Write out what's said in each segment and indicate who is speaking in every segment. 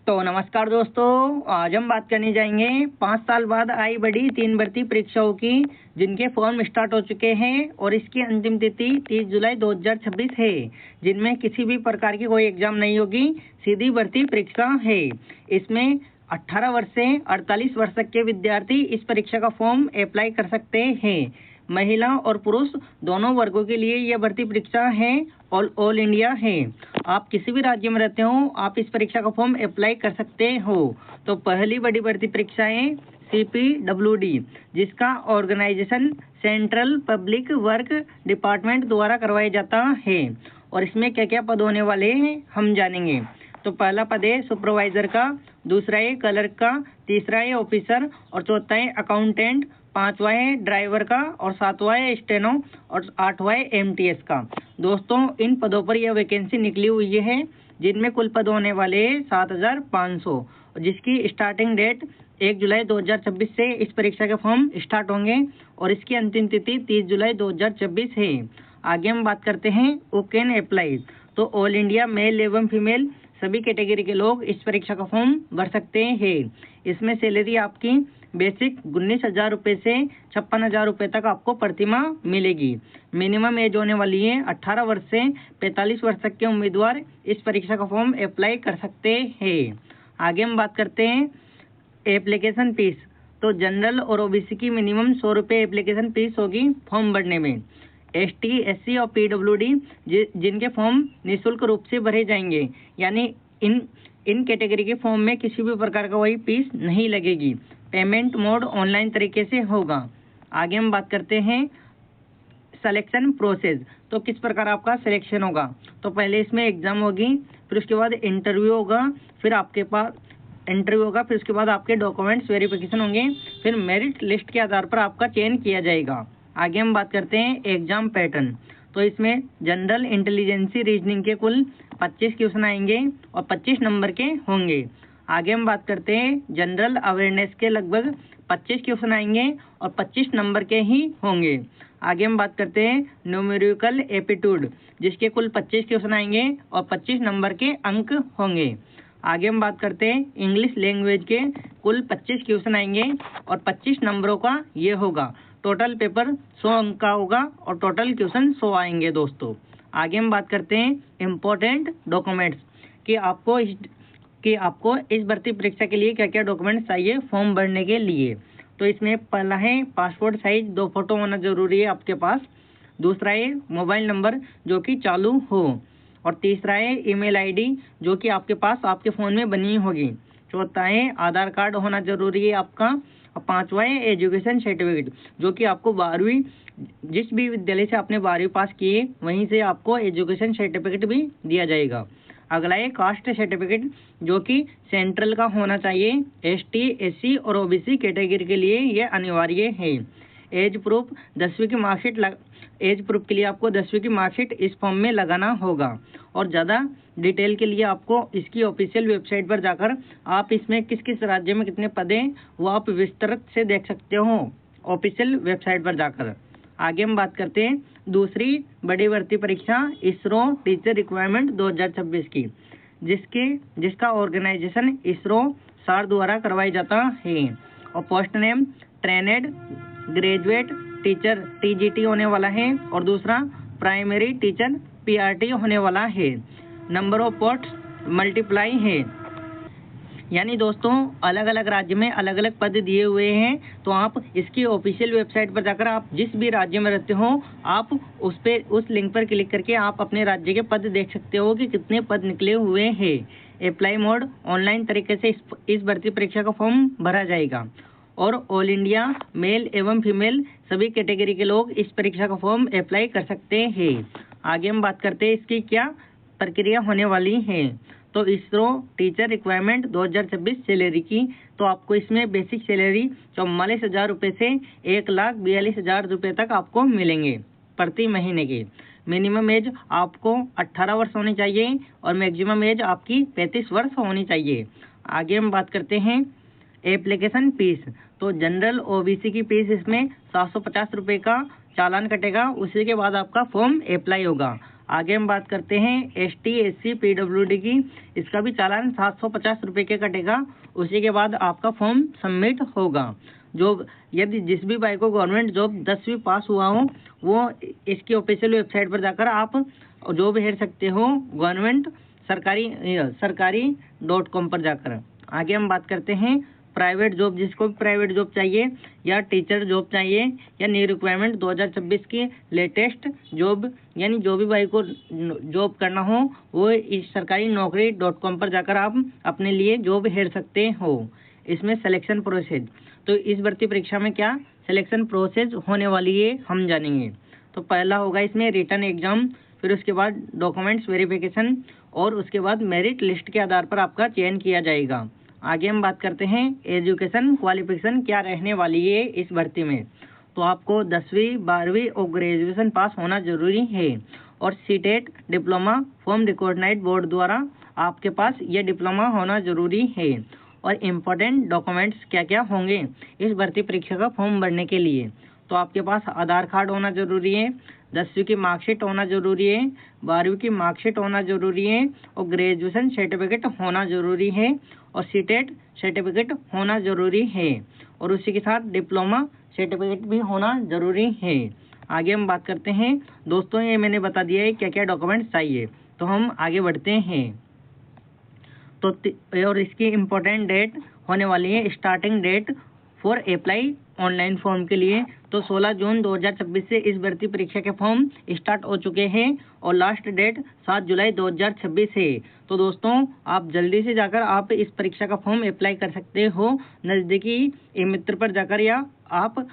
Speaker 1: तो नमस्कार दोस्तों, आज हम बात करने जाएंगे 5 साल बाद आई बड़ी 3 भर्ती परीक्षाओं की, जिनके फॉर्म स्टार्ट हो चुके हैं और इसकी अंतिम तिथि 30 जुलाई 2026 है। जिनमें किसी भी प्रकार की कोई एग्जाम नहीं होगी, सीधी भर्ती परीक्षा है। इसमें 18 वर्ष से 48 वर्ष तक के विद्यार्थी इस परीक्षा का फॉर्म अप्लाई कर सकते हैं। महिला और पुरुष दोनों वर्गों के लिए यह भर्ती परीक्षा है और ऑल इंडिया है। आप किसी भी राज्य में रहते हो, आप इस परीक्षा का फॉर्म अप्लाई कर सकते हो। तो पहली बड़ी भर्ती परीक्षा है CPWD, जिसका organisation central public work department द्वारा करवाया जाता है। और इसमें क्या क्या पद होने वाले हैं हम जानेंगे। तो पहला पद है सुपरवाइजर का, दूसरा है क्लर्क का, तीसरा है ऑफिसर और चौथा है अकाउंटेंट, पांचवा है ड्राइवर का और सातवां है स्टेनो और आठवां है MTS का। दोस्तों, इन पदों पर यह वैकेंसी निकली हुई है, जिनमें कुल पद होने वाले 7,500, जिसकी स्टार्टिंग डेट 1 जुलाई 2026 से इस परीक्षा के फॉर्म स्टार्ट होंगे और इसकी अंतिम तिथि 30 जुलाई 2026 है। आगे हम बात करते हैं हु कैन अप्लाई। तो ऑल इंडिया मेल एवं फीमेल सभी कैटेगरी के लोग इस परीक्षा का फॉर्म भर सकते हैं। इसमें सैलरी आपकी बेसिक 19,000 रुपये से 56,000 रुपये तक आपको प्रतिमाह मिलेगी। मिनिमम एज होने वाली है 18 वर्ष से 45 वर्ष तक के उम्मीदवार इस परीक्षा का फॉर्म अप्लाई कर सकते हैं। आगे हम बात करते हैं एप्लीकेशन फीस। तो जनरल और OBC की मिनिमम 100 रुपये एप्लीकेशन फीस होगी फॉर्म भरने में। ST, SC और PWD जिनके फॉर्म निःशुल्क रूप से भरे जाएंगे, यानी इन कैटेगरी के फॉर्म में किसी भी प्रकार का कोई फीस नहीं लगेगी। पेमेंट मोड ऑनलाइन तरीके से होगा। आगे हम बात करते हैं सिलेक्शन प्रोसेस। तो किस प्रकार आपका सिलेक्शन होगा। तो पहले इसमें एग्जाम होगी, फिर उसके बाद इंटरव्यू होगा, फिर आपके पास इंटरव्यू होगा, फिर उसके बाद आपके डॉक्यूमेंट्स वेरिफिकेशन होंगे, फिर मेरिट लिस्ट के आधार पर आपका चयन किया जाएगा। आगे हम बात करते हैं एग्जाम पैटर्न। तो इसमें जनरल इंटेलिजेंसी रीजनिंग के कुल 25 क्वेश्चन आएंगे और 25 नंबर के होंगे। आगे हम बात करते हैं जनरल अवेयरनेस के लगभग 25 क्वेश्चन आएंगे और 25 नंबर के ही होंगे। आगे हम बात करते हैं न्यूमेरिकल एप्टीट्यूड, जिसके कुल 25 क्वेश्चन आएंगे और 25 नंबर के अंक होंगे। आगे हम बात करते हैं इंग्लिश लैंग्वेज के कुल 25 क्वेश्चन आएंगे और 25 नंबरों का ये होगा। टोटल पेपर 100 अंक का होगा और टोटल क्वेश्चन 100 आएंगे दोस्तों। आगे हम बात करते हैं इम्पोर्टेंट डॉक्यूमेंट्स कि आपको इस भर्ती परीक्षा के लिए क्या क्या डॉक्यूमेंट्स चाहिए फॉर्म भरने के लिए। तो इसमें पहला है पासपोर्ट साइज 2 फोटो होना जरूरी है आपके पास। दूसरा है मोबाइल नंबर जो कि चालू हो और तीसरा है ईमेल ID जो कि आपके पास आपके फ़ोन में बनी होगी। चौथा है आधार कार्ड होना जरूरी है आपका और पांचवा है एजुकेशन सर्टिफिकेट जो कि आपको 12वीं जिस भी विद्यालय से आपने 12वीं पास की है वहीं से आपको एजुकेशन सर्टिफिकेट भी दिया जाएगा। अगला है कास्ट सर्टिफिकेट जो कि सेंट्रल का होना चाहिए। ST, SC और OBC कैटेगरी के लिए यह अनिवार्य है। एज प्रूफ 10वीं की मार्कशीट एज प्रूफ के लिए आपको 10वीं की मार्कशीट इस फॉर्म में लगाना होगा। और ज़्यादा डिटेल के लिए आपको इसकी ऑफिशियल वेबसाइट पर जाकर आप इसमें किस किस राज्य में कितने पद हैं वो आप विस्तृत से देख सकते हो ऑफिशियल वेबसाइट पर जाकर। आगे हम बात करते हैं दूसरी बड़ी भर्ती परीक्षा इसरो टीचर रिक्वायरमेंट 2026 की, जिसका ऑर्गेनाइजेशन इसरो SAR द्वारा करवाया जाता है। और post name trained graduate teacher TGT होने वाला है और दूसरा प्राइमरी टीचर PRT होने वाला है। नंबर ऑफ पोस्ट मल्टीप्लाई है, यानी दोस्तों अलग अलग राज्य में अलग अलग पद दिए हुए हैं। तो आप इसकी ऑफिशियल वेबसाइट पर जाकर आप जिस भी राज्य में रहते हो आप उस लिंक पर क्लिक करके आप अपने राज्य के पद देख सकते हो कि कितने पद निकले हुए हैं। अप्लाई मोड ऑनलाइन तरीके से इस भर्ती परीक्षा का फॉर्म भरा जाएगा और ऑल इंडिया मेल एवं फीमेल सभी कैटेगरी के लोग इस परीक्षा का फॉर्म अप्लाई कर सकते हैं। आगे हम बात करते हैं इसकी क्या प्रक्रिया होने वाली है। तो इसरो टीचर रिक्वायरमेंट 2026 सैलरी की, तो आपको इसमें बेसिक सैलरी 44,000 रुपये से 1,42,000 रुपये तक आपको मिलेंगे प्रति महीने के। मिनिमम एज आपको 18 वर्ष होनी चाहिए और मैक्सिमम एज आपकी 35 वर्ष होनी चाहिए। आगे हम बात करते हैं एप्लीकेशन फीस। तो जनरल OBC की फीस इसमें 750 रुपये का चालान कटेगा, उसी के बाद आपका फॉर्म अप्लाई होगा। आगे हम बात करते हैं ST SC PWD की। इसका भी चालान 750 रुपये के कटेगा। उसी के बाद आपका फॉर्म सबमिट होगा। जो यदि जिस भी भाई को गवर्नमेंट जॉब 10वीं पास हुआ हो वो इसकी ऑफिशियल वेबसाइट पर जाकर आप जॉब हेर सकते हो, गवर्नमेंट सरकारी.com पर जाकर। आगे हम बात करते हैं प्राइवेट जॉब। जिसको भी प्राइवेट जॉब चाहिए या टीचर जॉब चाहिए या न्यू रिक्वायरमेंट 2026 की लेटेस्ट जॉब, यानी जो भी भाई को जॉब करना हो वो इस सरकारी नौकरी.com पर जाकर आप अपने लिए जॉब हेर सकते हो। इसमें सिलेक्शन प्रोसेस, तो इस भर्ती परीक्षा में क्या सिलेक्शन प्रोसेस होने वाली है हम जानेंगे। तो पहला होगा इसमें रिटन एग्जाम, फिर उसके बाद डॉक्यूमेंट्स वेरिफिकेशन और उसके बाद मेरिट लिस्ट के आधार पर आपका चयन किया जाएगा। आगे हम बात करते हैं एजुकेशन क्वालिफिकेशन क्या रहने वाली है इस भर्ती में। तो आपको 10वीं 12वीं और ग्रेजुएशन पास होना जरूरी है और CTET diploma from recognised board द्वारा आपके पास ये डिप्लोमा होना जरूरी है। और इम्पोर्टेंट डॉक्यूमेंट्स क्या क्या होंगे इस भर्ती परीक्षा का फॉर्म भरने के लिए। तो आपके पास आधार कार्ड होना जरूरी है, 10वीं की मार्कशीट होना जरूरी है, 12वीं की मार्कशीट होना जरूरी है और ग्रेजुएशन सर्टिफिकेट होना जरूरी है और सीटेट सर्टिफिकेट होना जरूरी है और उसी के साथ डिप्लोमा सर्टिफिकेट भी होना जरूरी है। आगे हम बात करते हैं दोस्तों, ये मैंने बता दिया है क्या क्या डॉक्यूमेंट्स चाहिए। तो हम आगे बढ़ते हैं। तो और इसकी इम्पोर्टेंट डेट होने वाली है, starting date for apply online form के लिए। तो 16 जून 2026 से इस भर्ती परीक्षा के फॉर्म स्टार्ट हो चुके हैं और लास्ट डेट 7 जुलाई 2026 है। तो दोस्तों आप जल्दी से जाकर आप इस परीक्षा का फॉर्म अप्लाई कर सकते हो नज़दीकी ई मित्र पर जाकर या आप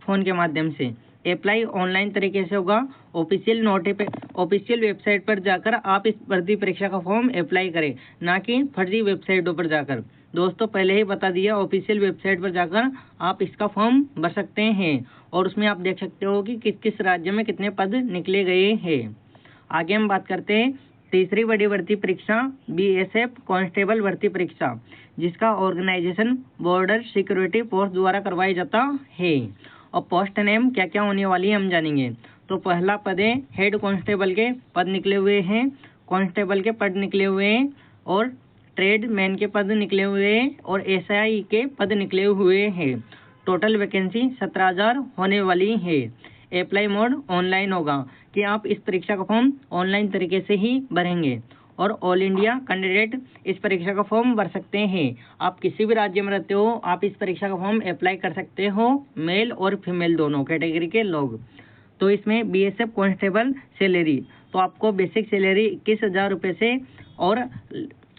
Speaker 1: फोन के माध्यम से। अप्लाई ऑनलाइन तरीके से होगा, ऑफिशियल वेबसाइट पर जाकर आप इस भर्ती परीक्षा का फॉर्म अप्लाई करें, ना कि फर्जी वेबसाइटों पर जाकर। दोस्तों पहले ही बता दिया, ऑफिशियल वेबसाइट पर जाकर आप इसका फॉर्म भर सकते हैं और उसमें आप देख सकते हो कि किस किस राज्य में कितने पद निकले गए हैं। आगे हम बात करते हैं तीसरी बड़ी भर्ती परीक्षा BSF कांस्टेबल भर्ती परीक्षा, जिसका ऑर्गेनाइजेशन बॉर्डर सिक्योरिटी फोर्स द्वारा करवाया जाता है। और पोस्ट नेम क्या क्या होने वाली है हम जानेंगे। तो पहला पद है हेड कांस्टेबल के पद निकले हुए हैं, कांस्टेबल के पद निकले हुए हैं और ट्रेड मैन के पद निकले हुए हैं और SI के पद निकले हुए हैं। टोटल वैकेंसी 17,000 होने वाली है। अप्लाई मोड ऑनलाइन होगा कि आप इस परीक्षा का फॉर्म ऑनलाइन तरीके से ही भरेंगे और ऑल इंडिया कैंडिडेट इस परीक्षा का फॉर्म भर सकते हैं। आप किसी भी राज्य में रहते हो आप इस परीक्षा का फॉर्म अप्लाई कर सकते हो, मेल और फीमेल दोनों कैटेगरी के लोग। तो इसमें BSF कांस्टेबल सैलरी, तो आपको बेसिक सैलरी 21,000 रुपये से और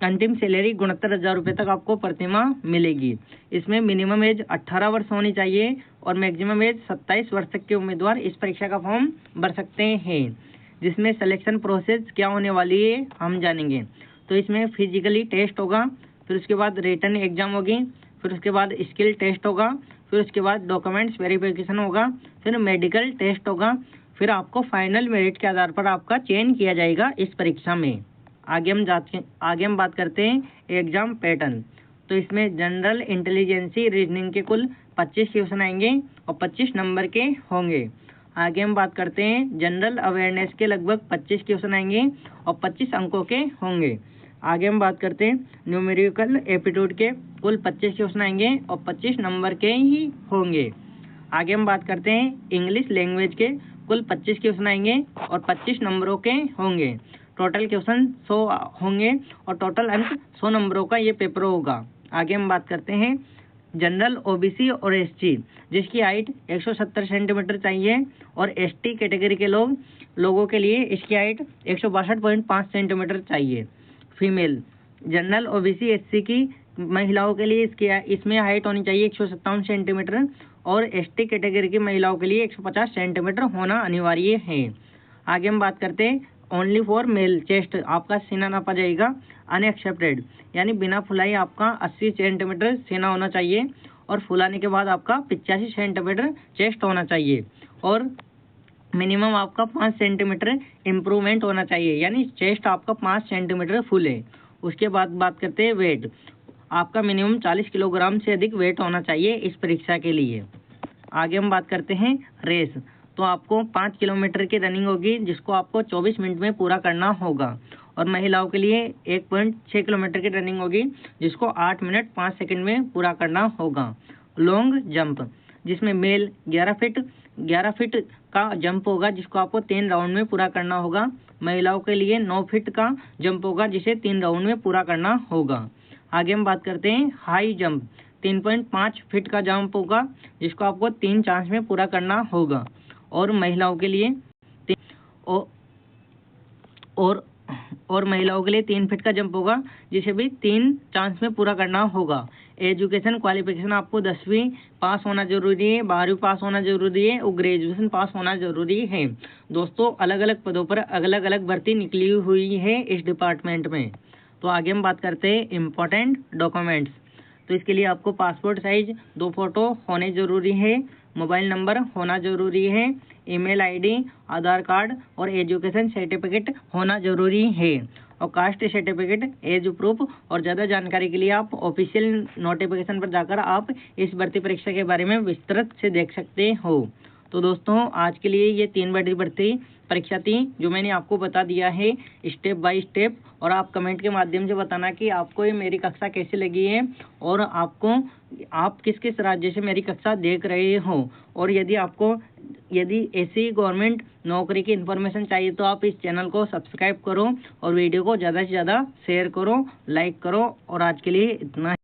Speaker 1: अंतिम सैलरी 69,000 रुपये तक आपको प्रतिमाह मिलेगी। इसमें मिनिमम एज 18 वर्ष होनी चाहिए और मैक्सिमम एज 27 वर्ष तक के उम्मीदवार इस परीक्षा का फॉर्म भर सकते हैं। जिसमें सिलेक्शन प्रोसेस क्या होने वाली है हम जानेंगे। तो इसमें फिजिकली टेस्ट होगा, फिर उसके बाद रिटन एग्जाम होगी, फिर उसके बाद स्किल टेस्ट होगा, फिर उसके बाद डॉक्यूमेंट्स वेरिफिकेशन होगा, फिर मेडिकल टेस्ट होगा, फिर आपको फाइनल मेरिट के आधार पर आपका चयन किया जाएगा इस परीक्षा में। आगे हम बात करते हैं एग्जाम पैटर्न। तो इसमें जनरल इंटेलिजेंसी रीजनिंग के कुल 25 क्वेश्चन आएंगे और 25 नंबर के होंगे। आगे हम बात करते हैं जनरल अवेयरनेस के लगभग 25 क्वेश्चन आएंगे और 25 अंकों के होंगे। आगे हम बात करते हैं न्यूमेरिकल एप्टीट्यूड के कुल 25 क्वेश्चन आएंगे और 25 नंबर के ही होंगे। आगे हम बात करते हैं इंग्लिश लैंग्वेज के कुल 25 क्वेश्चन आएंगे और 25 नंबरों के होंगे। टोटल क्वेश्चन 100 होंगे और टोटल अंक 100 नंबरों का ये पेपर होगा। आगे हम बात करते हैं जनरल OBC और SC जिसकी हाइट 170 सेंटीमीटर चाहिए और ST कैटेगरी के लोगों के लिए इसकी हाइट 162.5 सेंटीमीटर चाहिए। फीमेल जनरल OBC SC की महिलाओं के लिए इसमें हाइट होनी चाहिए 157 सेंटीमीटर और ST कैटेगरी की महिलाओं के लिए 150 सेंटीमीटर होना अनिवार्य है। आगे हम बात करते हैं ओनली फॉर मेल चेस्ट, आपका सीना नापा जाएगा अनएक्सेप्टेड, यानी बिना फुलाई आपका 80 सेंटीमीटर सीना होना चाहिए और फुलाने के बाद आपका 85 सेंटीमीटर चेस्ट होना चाहिए और मिनिमम आपका 5 सेंटीमीटर इम्प्रूवमेंट होना चाहिए, यानी चेस्ट आपका 5 सेंटीमीटर फुल है। उसके बाद बात करते हैं वेट, आपका मिनिमम 40 किलोग्राम से अधिक वेट होना चाहिए इस परीक्षा के लिए। आगे हम बात करते हैं रेस, तो आपको 5 किलोमीटर की रनिंग होगी, जिसको आपको 24 मिनट में पूरा करना होगा। और महिलाओं के लिए 1.6 किलोमीटर की रनिंग होगी, जिसको 8 मिनट 5 सेकंड में पूरा करना होगा। लॉन्ग जंप, जिसमें मेल 11 फीट का जंप होगा, जिसको आपको 3 राउंड में पूरा करना होगा। महिलाओं के लिए 9 फीट का जंप होगा, जिसे 3 राउंड में पूरा करना होगा। आगे हम बात करते हैं हाई जंप, 3.5 फीट का जंप होगा, जिसको आपको 3 चांस में पूरा करना होगा। और महिलाओं के लिए और महिलाओं के लिए 3 फीट का जंप होगा, जिसे भी 3 चांस में पूरा करना होगा। एजुकेशन क्वालिफिकेशन आपको 10वीं पास होना जरूरी है, 12वीं पास होना जरूरी है और ग्रेजुएशन पास होना जरूरी है। दोस्तों, अलग अलग पदों पर अलग अलग भर्ती निकली हुई है इस डिपार्टमेंट में। तो आगे हम बात करते हैं इम्पोर्टेंट डॉक्यूमेंट्स। तो इसके लिए आपको पासपोर्ट साइज 2 फोटो होने जरूरी है, मोबाइल नंबर होना जरूरी है, ईमेल आईडी, आधार कार्ड और एजुकेशन सर्टिफिकेट होना जरूरी है, और कास्ट सर्टिफिकेट, एज प्रूफ। और ज़्यादा जानकारी के लिए आप ऑफिशियल नोटिफिकेशन पर जाकर आप इस भर्ती परीक्षा के बारे में विस्तृत से देख सकते हो। तो दोस्तों, आज के लिए ये 3 बड़ी भर्ती परीक्षा थी जो मैंने आपको बता दिया है स्टेप बाय स्टेप। और आप कमेंट के माध्यम से बताना कि आपको ये मेरी कक्षा कैसी लगी है और आप किस किस राज्य से मेरी कक्षा देख रहे हो। और यदि ऐसी गवर्नमेंट नौकरी की इन्फॉर्मेशन चाहिए तो आप इस चैनल को सब्सक्राइब करो और वीडियो को ज़्यादा से ज़्यादा शेयर करो, लाइक करो। और आज के लिए इतना।